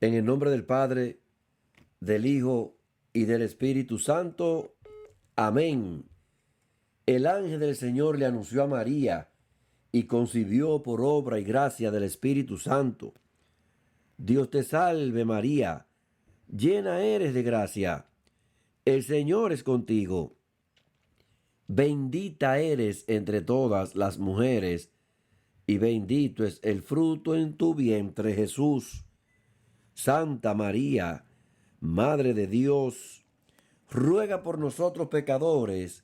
En el nombre del Padre, del Hijo y del Espíritu Santo. Amén. El ángel del Señor le anunció a María y concibió por obra y gracia del Espíritu Santo. Dios te salve María, llena eres de gracia. El Señor es contigo. Bendita eres entre todas las mujeres, y bendito es el fruto en tu vientre, Jesús. Santa María, Madre de Dios, ruega por nosotros pecadores,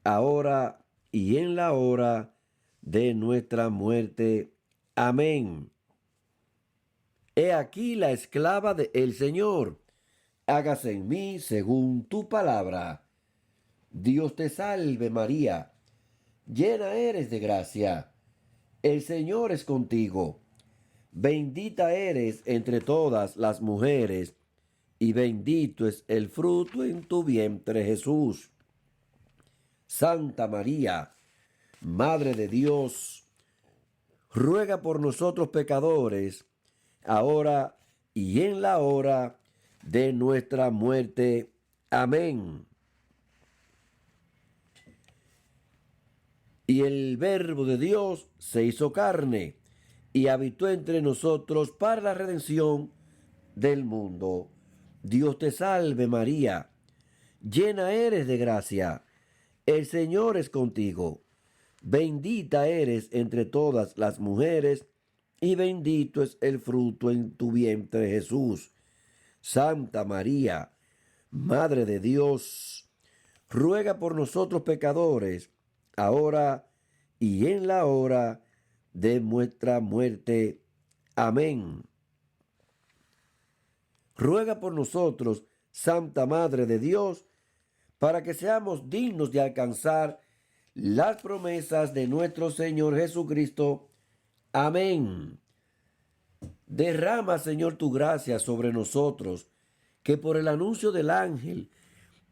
ahora y en la hora de nuestra muerte. Amén. He aquí la esclava del Señor, hágase en mí según tu palabra. Dios te salve María, llena eres de gracia, el Señor es contigo. Bendita eres entre todas las mujeres, y bendito es el fruto en tu vientre, Jesús. Santa María, Madre de Dios, ruega por nosotros pecadores, ahora y en la hora de nuestra muerte. Amén. Y el Verbo de Dios se hizo carne y habitó entre nosotros para la redención del mundo. Dios te salve María, llena eres de gracia, el Señor es contigo. Bendita eres entre todas las mujeres, y bendito es el fruto en tu vientre, Jesús. Santa María, Madre de Dios, ruega por nosotros pecadores, ahora y en la hora de nuestra muerte. Amén. Ruega por nosotros, Santa Madre de Dios, para que seamos dignos de alcanzar las promesas de nuestro Señor Jesucristo. Amén. Derrama, Señor, tu gracia sobre nosotros, que por el anuncio del ángel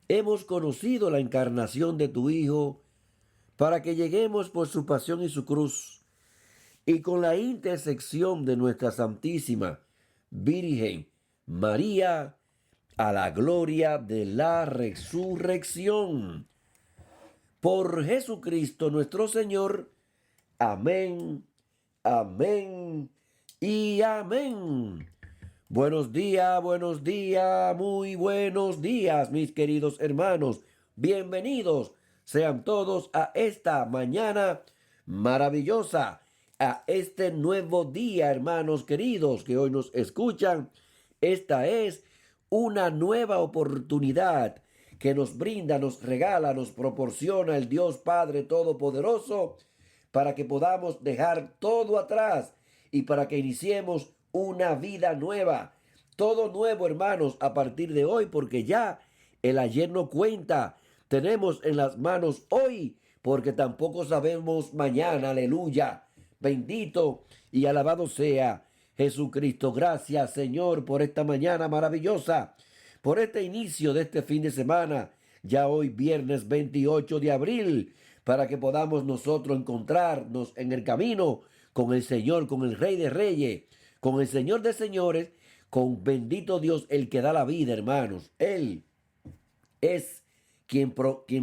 hemos conocido la encarnación de tu Hijo, para que lleguemos por su pasión y su cruz, y con la intersección de nuestra Santísima Virgen María, a la gloria de la resurrección. Por Jesucristo nuestro Señor. Amén, amén y amén. Buenos días, muy buenos días, mis queridos hermanos. Bienvenidos sean todos a esta mañana maravillosa, a este nuevo día, hermanos queridos que hoy nos escuchan. Esta es una nueva oportunidad que nos brinda, nos regala, nos proporciona el Dios Padre Todopoderoso para que podamos dejar todo atrás y para que iniciemos una vida nueva. Todo nuevo, hermanos, a partir de hoy, porque ya el ayer no cuenta. Tenemos en las manos hoy, porque tampoco sabemos mañana. Aleluya. Bendito y alabado sea Jesucristo. Gracias, Señor, por esta mañana maravillosa, por este inicio de este fin de semana, ya hoy viernes 28 de abril, para que podamos nosotros encontrarnos en el camino con el Señor, con el Rey de Reyes, con el Señor de Señores, con bendito Dios, el que da la vida, hermanos. Él es quien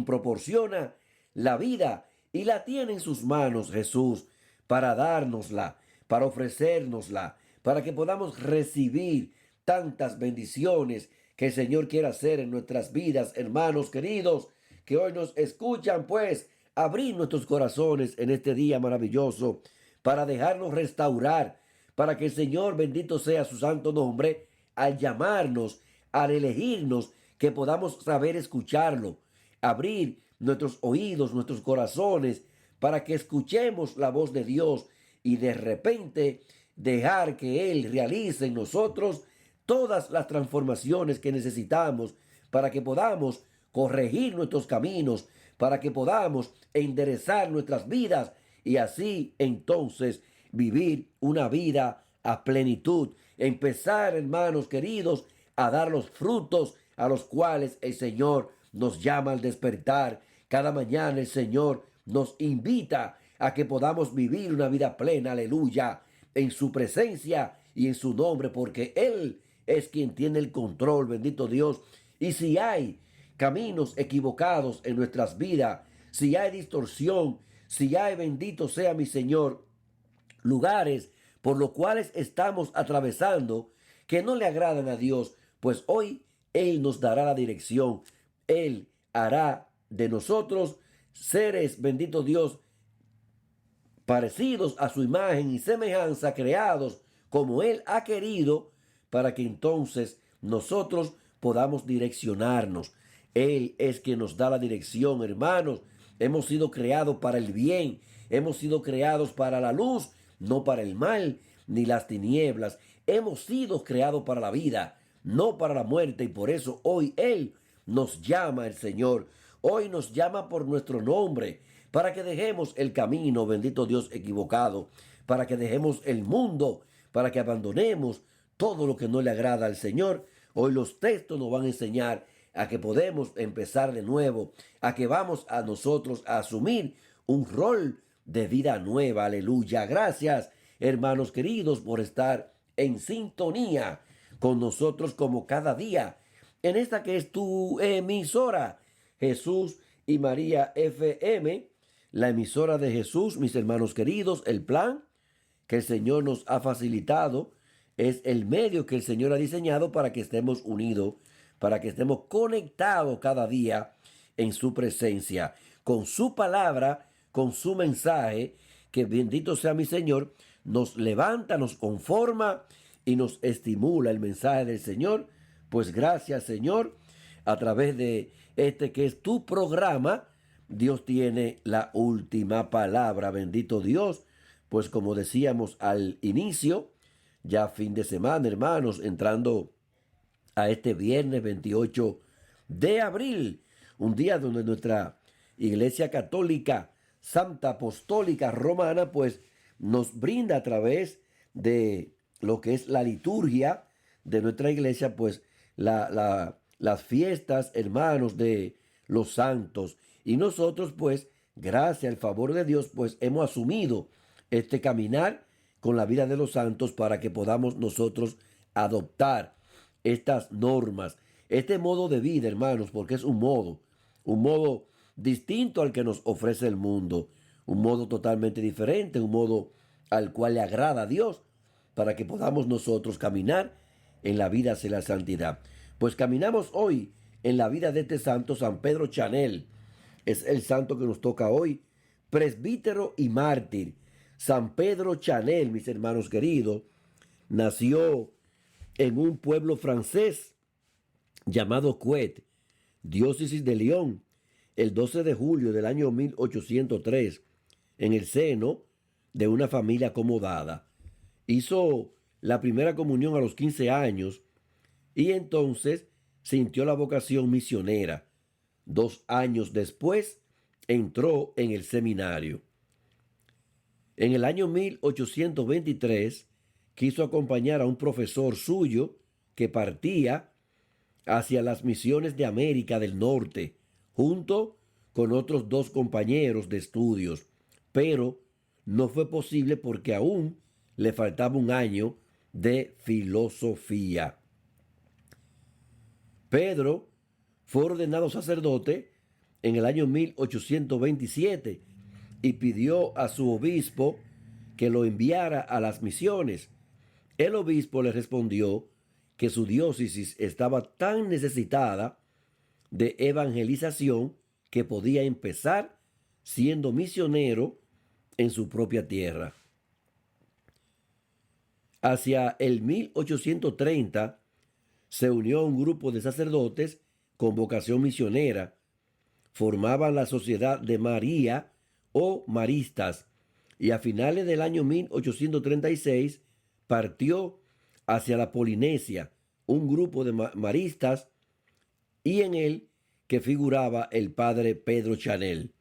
proporciona la vida y la tiene en sus manos, Jesús, para dárnosla, para ofrecérnosla, para que podamos recibir tantas bendiciones que el Señor quiere hacer en nuestras vidas, hermanos queridos, que hoy nos escuchan, pues, abrir nuestros corazones en este día maravilloso para dejarnos restaurar, para que el Señor, bendito sea su santo nombre, al llamarnos, al elegirnos, que podamos saber escucharlo, abrir nuestros oídos, nuestros corazones, para que escuchemos la voz de Dios y de repente dejar que Él realice en nosotros todas las transformaciones que necesitamos para que podamos corregir nuestros caminos, para que podamos enderezar nuestras vidas y así entonces vivir una vida a plenitud. Empezar, hermanos queridos, a dar los frutos a los cuales el Señor nos llama al despertar. Cada mañana el Señor nos invita a que podamos vivir una vida plena, aleluya, en su presencia y en su nombre, porque Él es quien tiene el control, bendito Dios. Y si hay caminos equivocados en nuestras vidas, si hay distorsión, si hay, bendito sea mi Señor, lugares por los cuales estamos atravesando que no le agradan a Dios, pues hoy Él nos dará la dirección. Él hará de nosotros seres, bendito Dios, parecidos a su imagen y semejanza, creados como Él ha querido, para que entonces nosotros podamos direccionarnos. Él es quien nos da la dirección, hermanos. Hemos sido creados para el bien, hemos sido creados para la luz, no para el mal ni las tinieblas. Hemos sido creados para la vida, no para la muerte, y por eso hoy Él nos llama, el Señor. Hoy nos llama por nuestro nombre, para que dejemos el camino, bendito Dios, equivocado, para que dejemos el mundo, para que abandonemos todo lo que no le agrada al Señor. Hoy los textos nos van a enseñar a que podemos empezar de nuevo, a que vamos a nosotros a asumir un rol de vida nueva. Aleluya. Gracias, hermanos queridos, por estar en sintonía con nosotros como cada día en esta que es tu emisora, Jesús y María FM, la emisora de Jesús. Mis hermanos queridos, el plan que el Señor nos ha facilitado es el medio que el Señor ha diseñado para que estemos unidos, para que estemos conectados cada día en su presencia, con su palabra, con su mensaje, que bendito sea mi Señor, nos levanta, nos conforma y nos estimula el mensaje del Señor. Pues gracias, Señor, a través de este que es tu programa, Dios tiene la última palabra. Bendito Dios. Pues como decíamos al inicio, ya fin de semana, hermanos, entrando a este viernes 28 de abril, un día donde nuestra Iglesia Católica Santa Apostólica Romana pues nos brinda a través de lo que es la liturgia de nuestra iglesia, pues las fiestas, hermanos, de los santos. Y nosotros pues, gracias al favor de Dios, pues hemos asumido este caminar con la vida de los santos para que podamos nosotros adoptar estas normas, este modo de vida, hermanos, porque es un modo distinto al que nos ofrece el mundo, un modo totalmente diferente, un modo al cual le agrada a Dios, para que podamos nosotros caminar en la vida hacia la santidad. Pues caminamos hoy en la vida de este santo, San Pedro Chanel. Es el santo que nos toca hoy, presbítero y mártir. San Pedro Chanel, mis hermanos queridos, nació en un pueblo francés llamado Cuet, diócesis de Lyon, el 12 de julio del año 1803, en el seno de una familia acomodada. Hizo la primera comunión a los 15 años y entonces sintió la vocación misionera. 2 años después entró en el seminario. En el año 1823 quiso acompañar a un profesor suyo que partía hacia las misiones de América del Norte, junto con otros 2 compañeros de estudios, pero no fue posible porque aún le faltaba un año de filosofía. Pedro fue ordenado sacerdote en el año 1827 y pidió a su obispo que lo enviara a las misiones. El obispo le respondió que su diócesis estaba tan necesitada de evangelización que podía empezar siendo misionero en su propia tierra. Hacia el 1830 se unió a un grupo de sacerdotes con vocación misionera. Formaban la Sociedad de María o Maristas y a finales del año 1836 partió hacia la Polinesia un grupo de maristas y en él que figuraba el padre Pedro Chanel.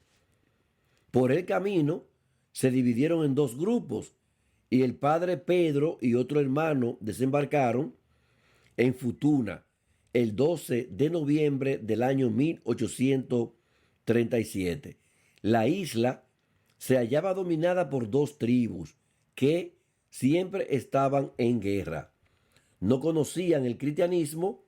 Por el camino se dividieron en 2 grupos y el padre Pedro y otro hermano desembarcaron en Futuna el 12 de noviembre del año 1837. La isla se hallaba dominada por 2 tribus que siempre estaban en guerra. no conocían el cristianismo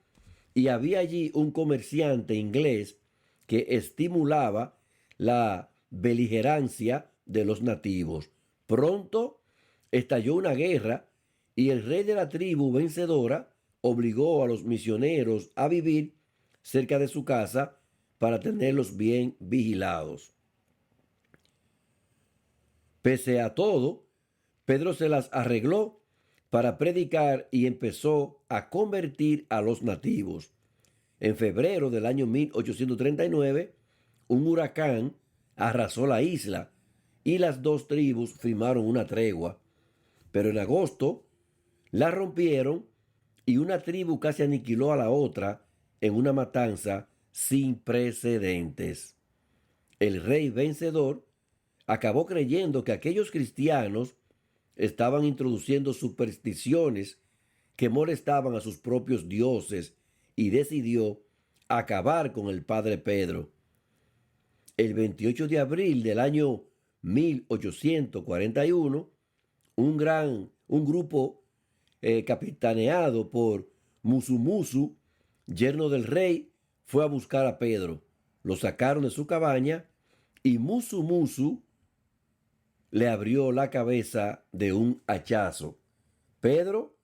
y había allí un comerciante inglés que estimulaba la beligerancia de los nativos. Pronto estalló una guerra y el rey de la tribu vencedora obligó a los misioneros a vivir cerca de su casa para tenerlos bien vigilados. Pese a todo, Pedro se las arregló para predicar y empezó a convertir a los nativos. En febrero del año 1839, un huracán arrasó la isla y las dos tribus firmaron una tregua. Pero en agosto la rompieron y una tribu casi aniquiló a la otra en una matanza sin precedentes. El rey vencedor acabó creyendo que aquellos cristianos estaban introduciendo supersticiones que molestaban a sus propios dioses y decidió acabar con el padre Pedro. El 28 de abril del año 1841, un grupo capitaneado por Musumusu, yerno del rey, fue a buscar a Pedro. Lo sacaron de su cabaña y Musumusu le abrió la cabeza de un hachazo. Pedro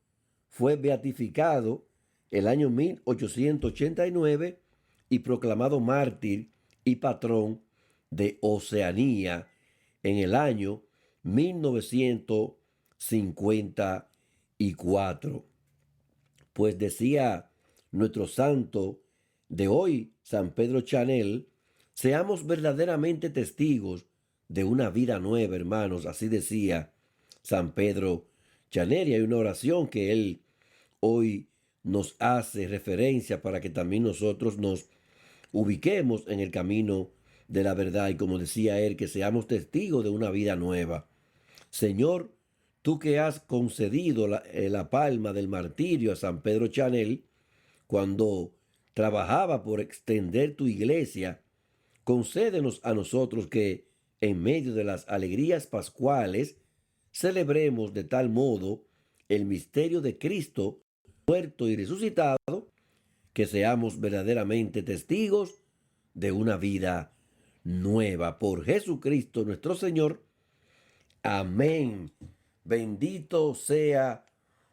fue beatificado el año 1889 y proclamado mártir y patrón de Oceanía en el año 1954. Pues decía nuestro santo de hoy, San Pedro Chanel, seamos verdaderamente testigos de una vida nueva, hermanos. Así decía San Pedro Chanel, y hay una oración que él hoy nos hace referencia para que también nosotros nos ubiquemos en el camino de la verdad y, como decía él, que seamos testigos de una vida nueva. Señor, tú que has concedido la palma del martirio a San Pedro Chanel cuando trabajaba por extender tu iglesia, concédenos a nosotros que en medio de las alegrías pascuales celebremos de tal modo el misterio de Cristo muerto y resucitado, que seamos verdaderamente testigos de una vida nueva. Por Jesucristo nuestro Señor. Amén. Bendito sea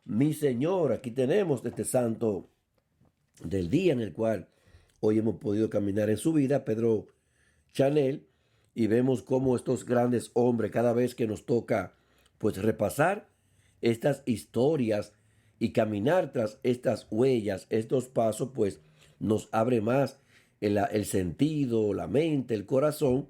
mi Señor. Aquí tenemos este santo del día en el cual hoy hemos podido caminar en su vida, Pedro Chanel, y vemos cómo estos grandes hombres, cada vez que nos toca pues repasar estas historias y caminar tras estas huellas, estos pasos, pues nos abre más el sentido, la mente, el corazón,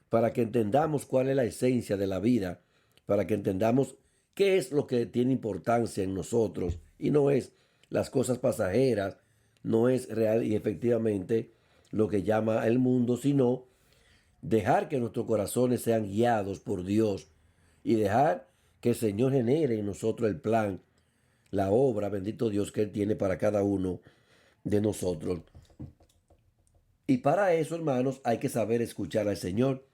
para que entendamos cuál es la esencia de la vida, para que entendamos qué es lo que tiene importancia en nosotros y no es las cosas pasajeras, no es real y efectivamente lo que llama el mundo, sino dejar que nuestros corazones sean guiados por Dios y dejar que el Señor genere en nosotros el plan, la obra, bendito Dios, que Él tiene para cada uno de nosotros. Y para eso, hermanos, hay que saber escuchar al Señor.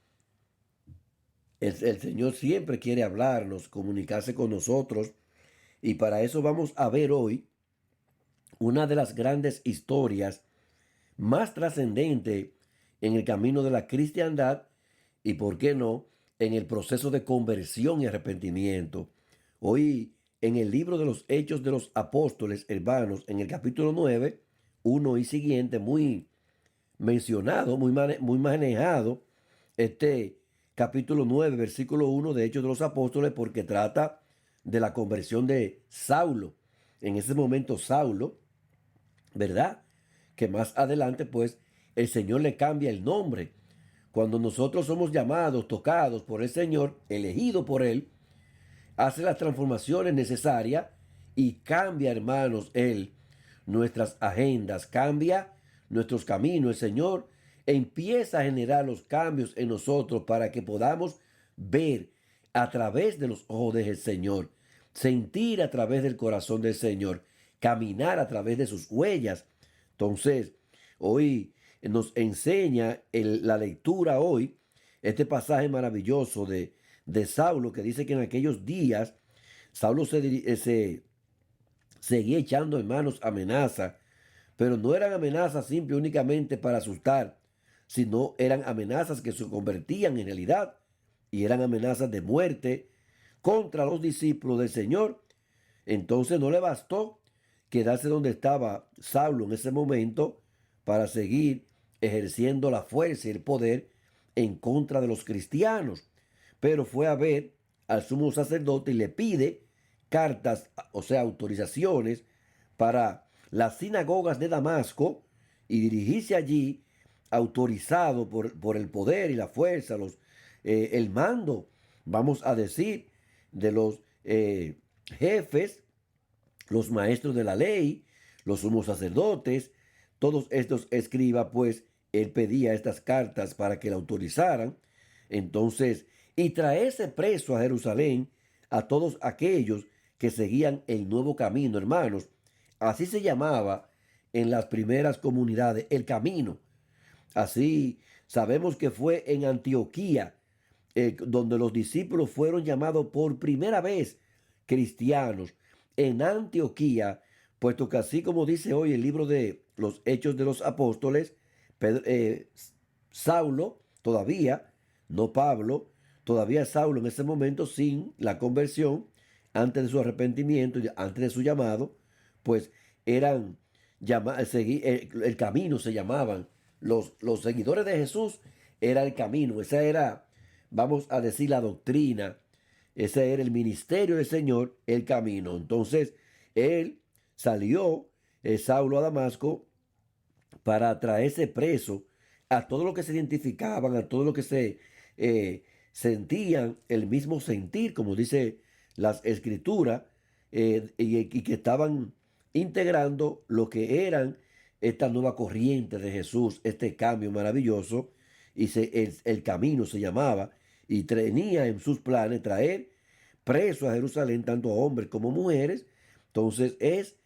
El Señor siempre quiere hablarnos, comunicarse con nosotros. Y para eso vamos a ver hoy una de las grandes historias más trascendentes en el camino de la cristiandad y, por qué no, en el proceso de conversión y arrepentimiento. Hoy, en el libro de los Hechos de los Apóstoles, hermanos, en el capítulo 9, 1 y siguiente, muy mencionado, muy manejado, este capítulo 9, versículo 1 de Hechos de los Apóstoles, porque trata de la conversión de Saulo. En ese momento Saulo, ¿verdad? Que más adelante, pues, el Señor le cambia el nombre. Cuando nosotros somos llamados, tocados por el Señor, elegidos por Él, hace las transformaciones necesarias y cambia, hermanos, Él nuestras agendas, cambia nuestros caminos. El Señor empieza a generar los cambios en nosotros para que podamos ver a través de los ojos del Señor, sentir a través del corazón del Señor, caminar a través de sus huellas. Entonces, hoy nos enseña la lectura hoy, este pasaje maravilloso de Saulo, que dice que en aquellos días Saulo se seguía echando en manos amenazas, pero no eran amenazas simples únicamente para asustar, sino eran amenazas que se convertían en realidad y eran amenazas de muerte contra los discípulos del Señor. Entonces no le bastó quedarse donde estaba Saulo en ese momento para seguir ejerciendo la fuerza y el poder en contra de los cristianos, pero fue a ver al sumo sacerdote y le pide cartas, o sea, autorizaciones para las sinagogas de Damasco y dirigirse allí autorizado por el poder y la fuerza, el mando, vamos a decir, de los jefes, los maestros de la ley, los sumos sacerdotes, todos estos escribas, pues él pedía estas cartas para que la autorizaran. Entonces, y traerse preso a Jerusalén a todos aquellos que seguían el nuevo camino, hermanos. Así se llamaba en las primeras comunidades, el camino. Así sabemos que fue en Antioquía, donde los discípulos fueron llamados por primera vez cristianos. En Antioquía, puesto que así como dice hoy el libro de los Hechos de los Apóstoles, Saulo todavía, no Pablo, todavía Saulo en ese momento sin la conversión, antes de su arrepentimiento, antes de su llamado, pues eran el camino se llamaban. Los seguidores de Jesús era el camino, esa era, vamos a decir, la doctrina, ese era el ministerio del Señor, el camino. Entonces, él salió, Saulo, a Damasco para traerse preso a todos los que se identificaban, a todos los que se sentían el mismo sentir, como dice las escrituras, y que estaban integrando lo que eran esta nueva corriente de Jesús, este cambio maravilloso, y el camino se llamaba, y tenía en sus planes traer preso a Jerusalén tanto hombres como mujeres. Entonces es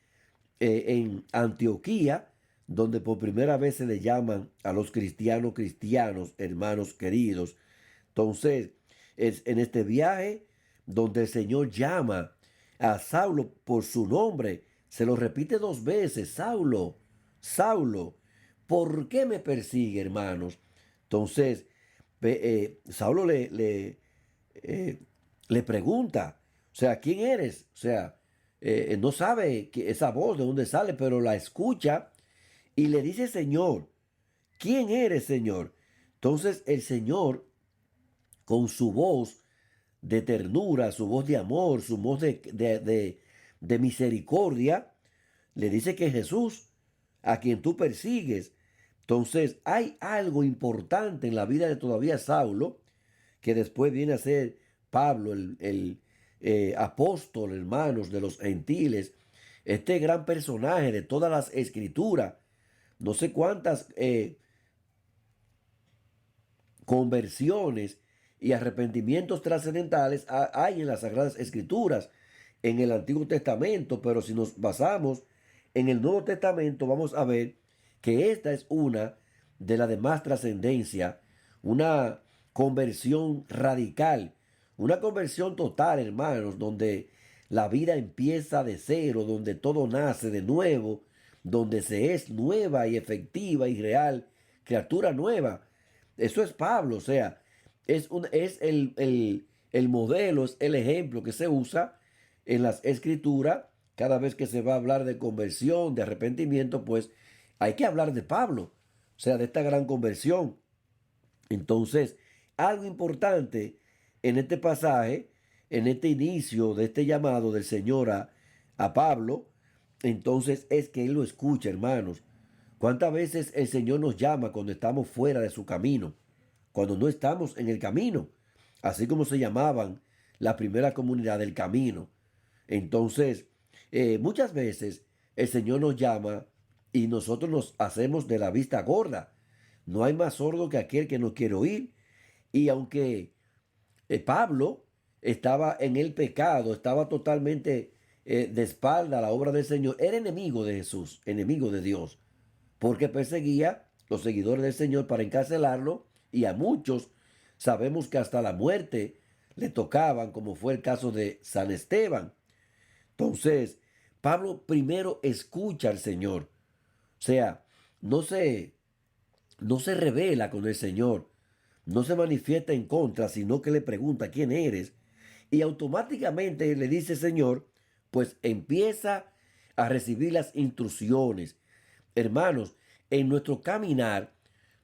en Antioquía donde por primera vez se le llaman a los cristianos, hermanos queridos. Entonces es en este viaje donde el Señor llama a Saulo por su nombre. Se lo repite dos veces: Saulo, Saulo, ¿por qué me persigue, hermanos? Entonces, Saulo le pregunta, o sea, ¿quién eres? O sea, no sabe esa voz de dónde sale, pero la escucha y le dice: Señor, ¿quién eres, Señor? Entonces el Señor, con su voz de ternura, su voz de amor, su voz de misericordia, le dice que es Jesús, a quien tú persigues. Entonces hay algo importante en la vida de todavía Saulo, que después viene a ser Pablo, el apóstol, hermanos, de los gentiles, este gran personaje de todas las escrituras. No sé cuántas conversiones y arrepentimientos trascendentales hay en las Sagradas Escrituras, en el Antiguo Testamento, pero si nos basamos en el Nuevo Testamento, vamos a ver que esta es una de las de más trascendencia, una conversión radical, una conversión total, hermanos, donde la vida empieza de cero, donde todo nace de nuevo, donde se es nueva y efectiva y real, criatura nueva. Eso es Pablo, o sea, es el modelo, es el ejemplo que se usa en las escrituras. Cada vez que se va a hablar de conversión, de arrepentimiento, pues hay que hablar de Pablo, o sea, de esta gran conversión. Entonces, algo importante en este pasaje, en este inicio de este llamado del Señor a Pablo, entonces es que Él lo escucha, hermanos. ¿Cuántas veces el Señor nos llama cuando estamos fuera de su camino? Cuando no estamos en el camino, así como se llamaban la primera comunidad del camino. Entonces, muchas veces el Señor nos llama y nosotros nos hacemos de la vista gorda. No hay más sordo que aquel que no quiere oír. Y aunque Pablo estaba en el pecado, estaba totalmente de espalda a la obra del Señor, era enemigo de Jesús, enemigo de Dios, porque perseguía los seguidores del Señor para encarcelarlo, y a muchos sabemos que hasta la muerte le tocaban, como fue el caso de San Esteban. Entonces, Pablo primero escucha al Señor. O sea, no se, no se revela con el Señor, no se manifiesta en contra, sino que le pregunta quién eres. Y automáticamente le dice Señor, pues empieza a recibir las instrucciones. Hermanos, en nuestro caminar,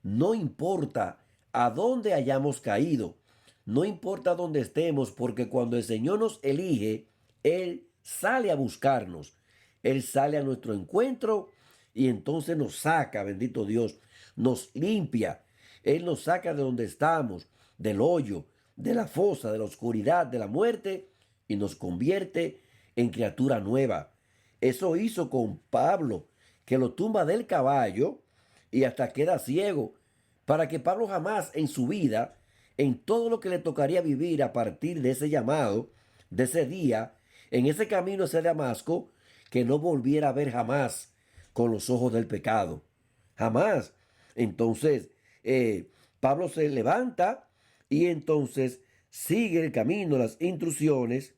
no importa a dónde hayamos caído, no importa dónde estemos, porque cuando el Señor nos elige, Él sale a buscarnos, Él sale a nuestro encuentro y entonces nos saca, bendito Dios, nos limpia, Él nos saca de donde estamos, del hoyo, de la fosa, de la oscuridad, de la muerte y nos convierte en criatura nueva. Eso hizo con Pablo, que lo tumba del caballo y hasta queda ciego, para que Pablo jamás en su vida, en todo lo que le tocaría vivir a partir de ese llamado, de ese día, en ese camino hacia Damasco, que no volviera a ver jamás con los ojos del pecado. Jamás. Entonces, Pablo se levanta y entonces sigue el camino, las instrucciones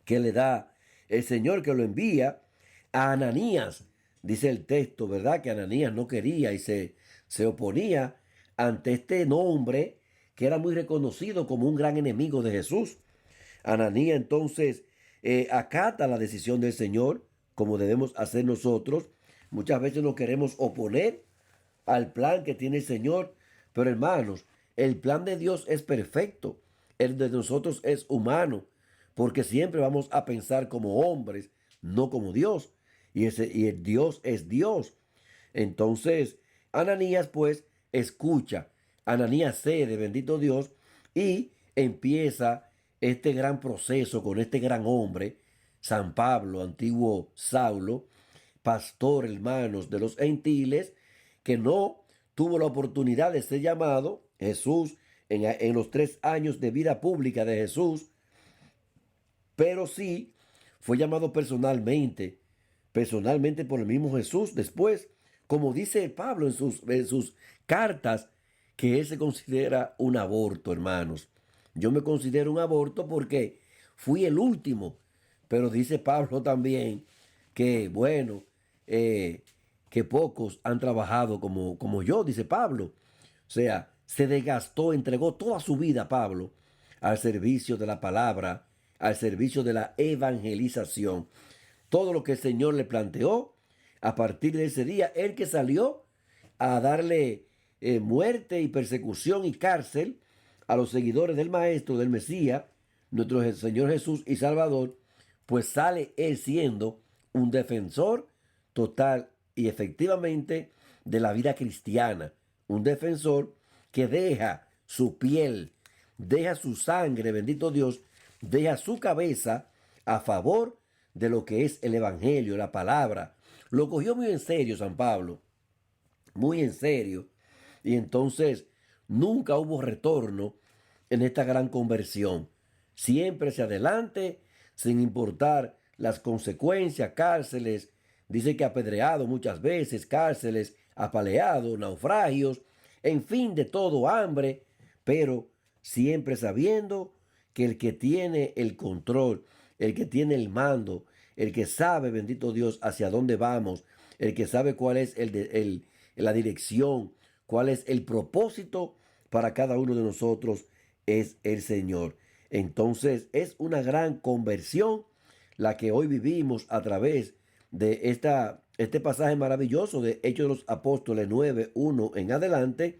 que le da el Señor que lo envía a Ananías. Dice el texto, ¿verdad? Que Ananías no quería y se oponía ante este nombre que era muy reconocido como un gran enemigo de Jesús. Ananías entonces acata la decisión del Señor, como debemos hacer nosotros. Muchas veces nos queremos oponer al plan que tiene el Señor, pero hermanos, el plan de Dios es perfecto, el de nosotros es humano, porque siempre vamos a pensar como hombres, no como Dios, y el Dios es Dios. Entonces, Ananías pues escucha, Ananías cede, bendito Dios, y empieza este gran proceso con este gran hombre, San Pablo, antiguo Saulo, pastor, hermanos, de los gentiles, que no tuvo la oportunidad de ser llamado. Jesús, en los 3 años de vida pública de Jesús, pero sí fue llamado personalmente por el mismo Jesús. Después, como dice Pablo en sus cartas, que él se considera un aborto, hermanos. Yo me considero un aborto porque fui el último, pero dice Pablo también que, bueno, que pocos han trabajado como yo, dice Pablo. O sea, se desgastó, entregó toda su vida, Pablo, al servicio de la palabra, al servicio de la evangelización. Todo lo que el Señor le planteó, a partir de ese día, el que salió a darle muerte y persecución y cárcel a los seguidores del Maestro, del Mesías, nuestro Señor Jesús y Salvador, pues sale él siendo un defensor total y efectivamente de la vida cristiana, un defensor que deja su piel, deja su sangre, bendito Dios, deja su cabeza a favor de lo que es el Evangelio, la palabra. Lo cogió muy en serio San Pablo, muy en serio. Y entonces nunca hubo retorno en esta gran conversión. Siempre hacia adelante, sin importar las consecuencias, cárceles. Dice que apedreado muchas veces, cárceles, apaleado, naufragios, en fin, de todo, hambre, pero siempre sabiendo que el que tiene el control, el que tiene el mando, el que sabe, bendito Dios, hacia dónde vamos, el que sabe cuál es la dirección, cuál es el propósito para cada uno de nosotros, es el Señor. Entonces es una gran conversión la que hoy vivimos a través de este pasaje maravilloso de Hechos de los Apóstoles 9:1 en adelante.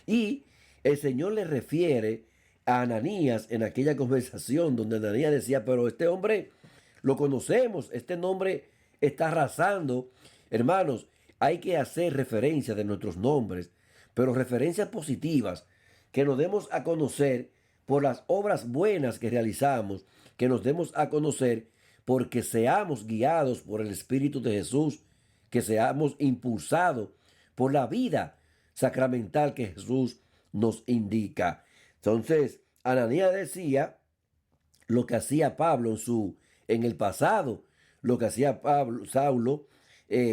Y el Señor le refiere a Ananías en aquella conversación donde Ananías decía, pero este hombre lo conocemos, este nombre está arrasando. Hermanos, hay que hacer referencia de nuestros nombres, pero referencias positivas, que nos demos a conocer por las obras buenas que realizamos, que nos demos a conocer porque seamos guiados por el Espíritu de Jesús, que seamos impulsados por la vida sacramental que Jesús nos indica. Entonces, Ananías decía lo que hacía Pablo en el pasado, lo que hacía Saulo,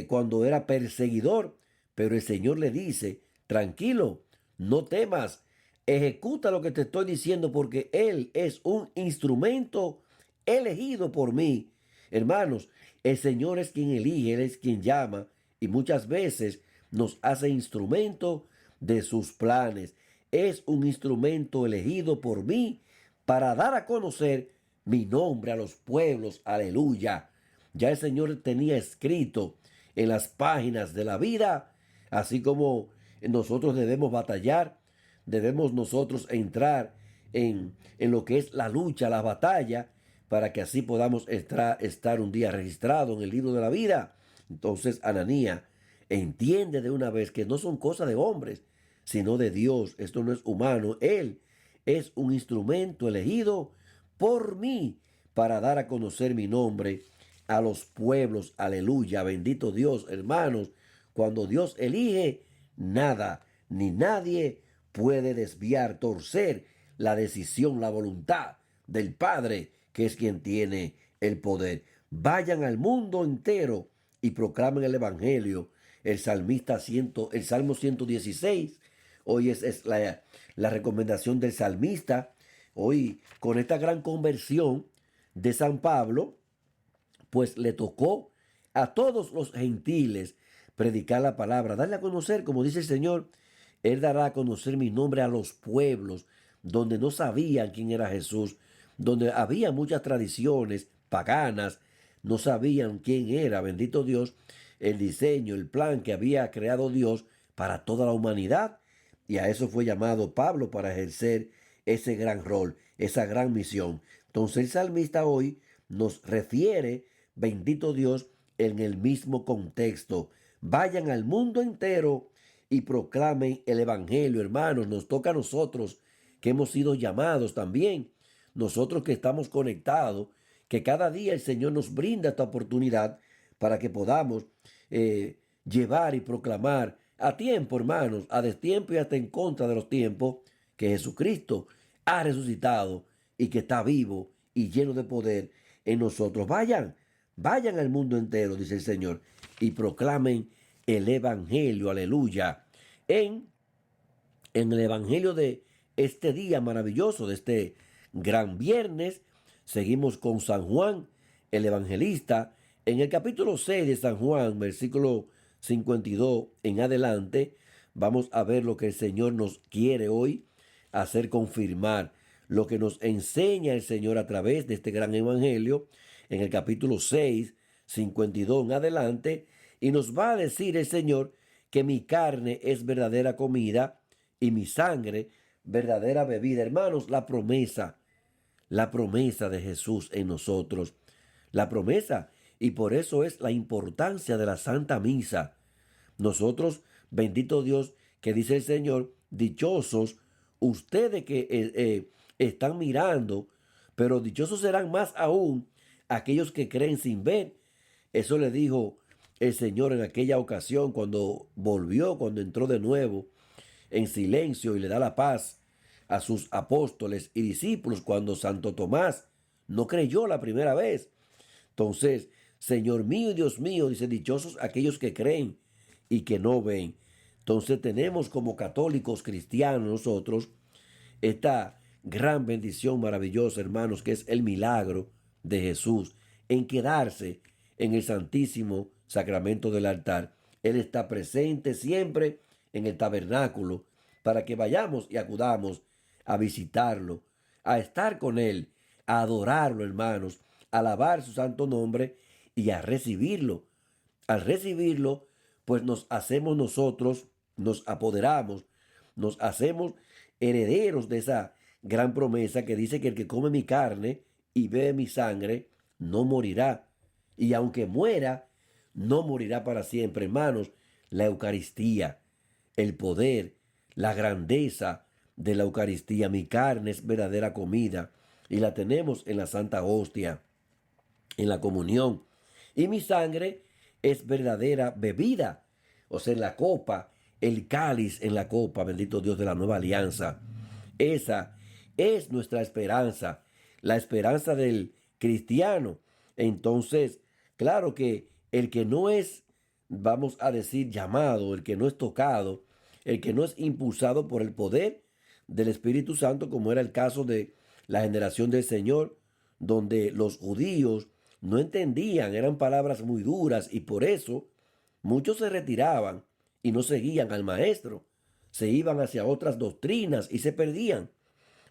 cuando era perseguidor, pero el Señor le dice, tranquilo, no temas, ejecuta lo que te estoy diciendo porque Él es un instrumento elegido por mí. Hermanos, El Señor es quien elige, Él es quien llama y muchas veces nos hace instrumento de sus planes. Es un instrumento elegido por mí para dar a conocer mi nombre a los pueblos. Aleluya. Ya el Señor tenía escrito en las páginas de la vida, así como nosotros debemos batallar, debemos nosotros entrar en lo que es la lucha, la batalla, para que así podamos estar un día registrado en el libro de la vida. Entonces Ananías entiende de una vez que no son cosas de hombres, sino de Dios. Esto no es humano. Él es un instrumento elegido por mí para dar a conocer mi nombre a los pueblos. Aleluya, bendito Dios, hermanos. Cuando Dios elige, nada ni nadie puede desviar, torcer la decisión, la voluntad del Padre, que es quien tiene el poder. Vayan al mundo entero y proclamen el Evangelio. El Salmo 116, hoy es la recomendación del salmista. Hoy, con esta gran conversión de San Pablo, pues le tocó a todos los gentiles predicar la palabra, darle a conocer, como dice el Señor, Él dará a conocer mi nombre a los pueblos donde no sabían quién era Jesús, donde había muchas tradiciones paganas, no sabían quién era, bendito Dios, el diseño, el plan que había creado Dios para toda la humanidad. Y a eso fue llamado Pablo para ejercer ese gran rol, esa gran misión. Entonces el salmista hoy nos refiere, bendito Dios, en el mismo contexto. Vayan al mundo entero y proclamen el Evangelio, hermanos. Nos toca a nosotros que hemos sido llamados también. Nosotros que estamos conectados, que cada día el Señor nos brinda esta oportunidad para que podamos llevar y proclamar a tiempo, hermanos, a destiempo y hasta en contra de los tiempos, que Jesucristo ha resucitado y que está vivo y lleno de poder en nosotros. Vayan al mundo entero, dice el Señor, y proclamen el Evangelio, aleluya. En el Evangelio de este día maravilloso, de este gran viernes, seguimos con San Juan, el evangelista. En el capítulo 6 de San Juan, versículo 52 en adelante, vamos a ver lo que el Señor nos quiere hoy hacer confirmar, lo que nos enseña el Señor a través de este gran evangelio, en el capítulo 6, 52 en adelante, y nos va a decir el Señor que mi carne es verdadera comida y mi sangre verdadera bebida. Hermanos, la promesa de Jesús en nosotros, la promesa, y por eso es la importancia de la Santa Misa. Nosotros, bendito Dios, que dice el Señor, dichosos ustedes que están mirando, pero dichosos serán más aún aquellos que creen sin ver. Eso le dijo el Señor en aquella ocasión cuando volvió, cuando entró de nuevo en silencio y le da la paz a sus apóstoles y discípulos cuando Santo Tomás no creyó la primera vez. Entonces, Señor mío y Dios mío, dice, dichosos aquellos que creen y que no ven. Entonces tenemos como católicos cristianos nosotros esta gran bendición maravillosa, hermanos, que es el milagro de Jesús en quedarse en el santísimo sacramento del altar. Él está presente siempre en el tabernáculo para que vayamos y acudamos a visitarlo, a estar con Él, a adorarlo, hermanos, a alabar su santo nombre y a recibirlo. Al recibirlo, pues nos hacemos nosotros, nos apoderamos, nos hacemos herederos de esa gran promesa que dice que el que come mi carne y bebe mi sangre no morirá. Y aunque muera, no morirá para siempre. Hermanos, la Eucaristía, el poder, la grandeza de la Eucaristía. Mi carne es verdadera comida y la tenemos en la Santa Hostia, en la comunión. Y mi sangre es verdadera bebida, o sea, en la copa, el cáliz en la copa, bendito Dios de la nueva alianza. Esa es nuestra esperanza, la esperanza del cristiano. Entonces, claro que el que no es, vamos a decir, llamado, el que no es tocado, el que no es impulsado por el poder del Espíritu Santo, como era el caso de la generación del Señor, donde los judíos no entendían, eran palabras muy duras y por eso muchos se retiraban y no seguían al maestro. Se iban hacia otras doctrinas y se perdían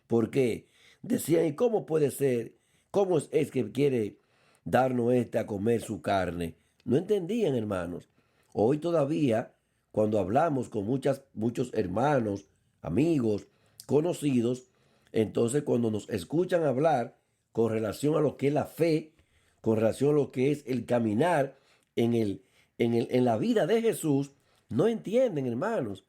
porque decían, ¿y cómo puede ser? ¿Cómo es que quiere darnos a comer su carne? No entendían, hermanos. Hoy todavía, cuando hablamos con muchos hermanos, amigos, conocidos, entonces cuando nos escuchan hablar con relación a lo que es la fe, con relación a lo que es el caminar en la vida de Jesús, no entienden, hermanos,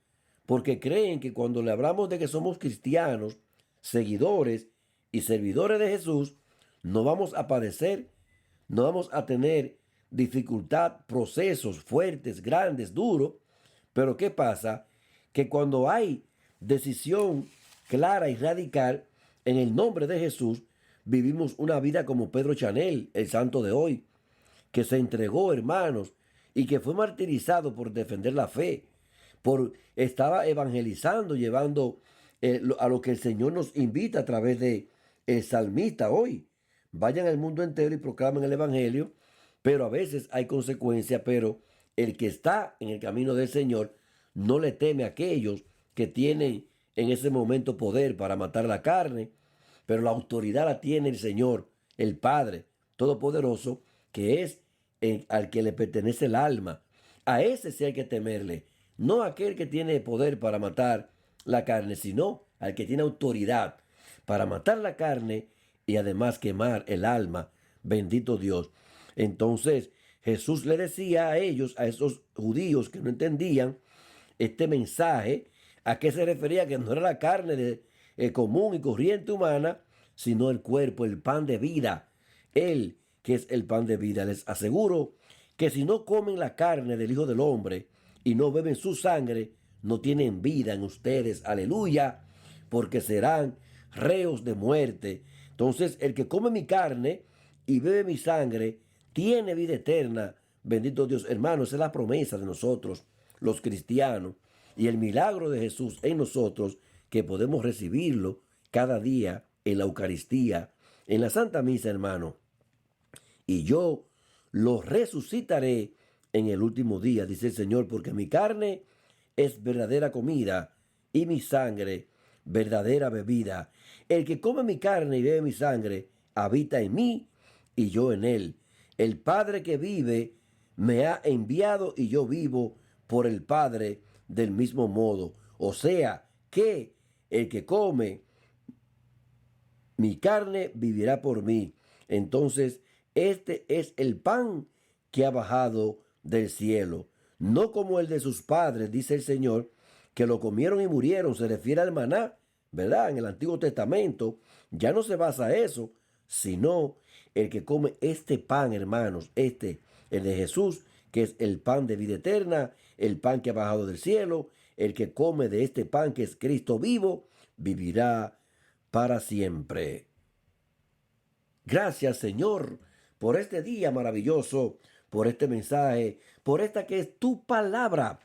porque creen que cuando le hablamos de que somos cristianos, seguidores y servidores de Jesús, no vamos a padecer, no vamos a tener dificultad, procesos fuertes, grandes, duros. Pero ¿qué pasa? Que cuando hay decisión clara y radical en el nombre de Jesús, vivimos una vida como Pedro Chanel, el santo de hoy, que se entregó, hermanos, y que fue martirizado por defender la fe, estaba evangelizando, llevando a lo que el Señor nos invita a través de el salmista hoy. Vayan al mundo entero y proclamen el evangelio, pero a veces hay consecuencias, pero el que está en el camino del Señor no le teme a aquellos que tienen en ese momento poder para matar la carne, pero la autoridad la tiene el Señor, el Padre Todopoderoso, que es al que le pertenece el alma. A ese sí hay que temerle, no a aquel que tiene poder para matar la carne, sino al que tiene autoridad para matar la carne y además quemar el alma. Bendito Dios. Entonces Jesús le decía a ellos, a esos judíos que no entendían este mensaje, a qué se refería, que no era la carne común y corriente humana, sino el cuerpo, el pan de vida. Él, que es el pan de vida. Les aseguro que si no comen la carne del Hijo del Hombre y no beben su sangre, no tienen vida en ustedes. Aleluya, porque serán reos de muerte. Entonces, el que come mi carne y bebe mi sangre, tiene vida eterna. Bendito Dios, hermanos, esa es la promesa de nosotros, los cristianos, y el milagro de Jesús en nosotros, que podemos recibirlo cada día en la Eucaristía, en la Santa Misa, hermano. Y yo lo resucitaré en el último día, dice el Señor, porque mi carne es verdadera comida y mi sangre verdadera bebida. El que come mi carne y bebe mi sangre habita en mí y yo en él. El Padre que vive me ha enviado y yo vivo por el Padre del mismo modo. O sea que el que come mi carne vivirá por mí. Entonces, este es el pan que ha bajado del cielo, no como el de sus padres, dice el Señor, que lo comieron y murieron. Se refiere al maná, ¿verdad? En el Antiguo Testamento ya no se basa eso, sino el que come este pan, hermanos, el de Jesús, que es el pan de vida eterna, el pan que ha bajado del cielo. El que come de este pan, que es Cristo vivo, vivirá para siempre. Gracias, Señor, por este día maravilloso, por este mensaje, por esta que es tu palabra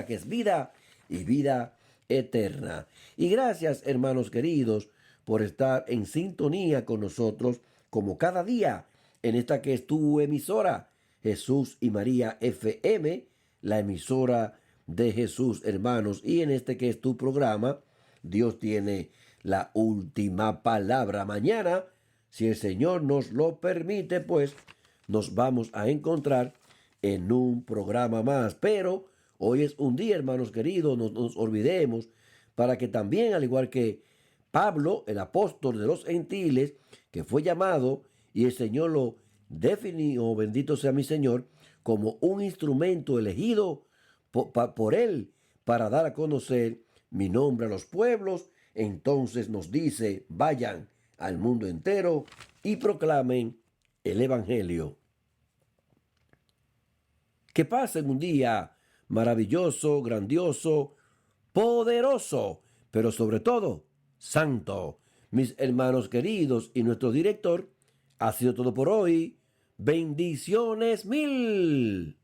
que es vida y vida eterna. Y gracias, hermanos queridos, por estar en sintonía con nosotros como cada día en esta que es tu emisora, Jesús y María FM, la emisora de Jesús, hermanos, y en este que es tu programa, Dios tiene la última palabra. Mañana, si el Señor nos lo permite, pues nos vamos a encontrar en un programa más. Pero hoy es un día, hermanos queridos, no nos olvidemos, para que también, al igual que Pablo, el apóstol de los gentiles, que fue llamado y el Señor lo definió, bendito sea mi Señor, como un instrumento elegido por Él para dar a conocer mi nombre a los pueblos. Entonces nos dice, vayan al mundo entero y proclamen el Evangelio. Que pasen un día maravilloso, grandioso, poderoso, pero sobre todo, santo. Mis hermanos queridos y nuestro director, ha sido todo por hoy. Bendiciones mil.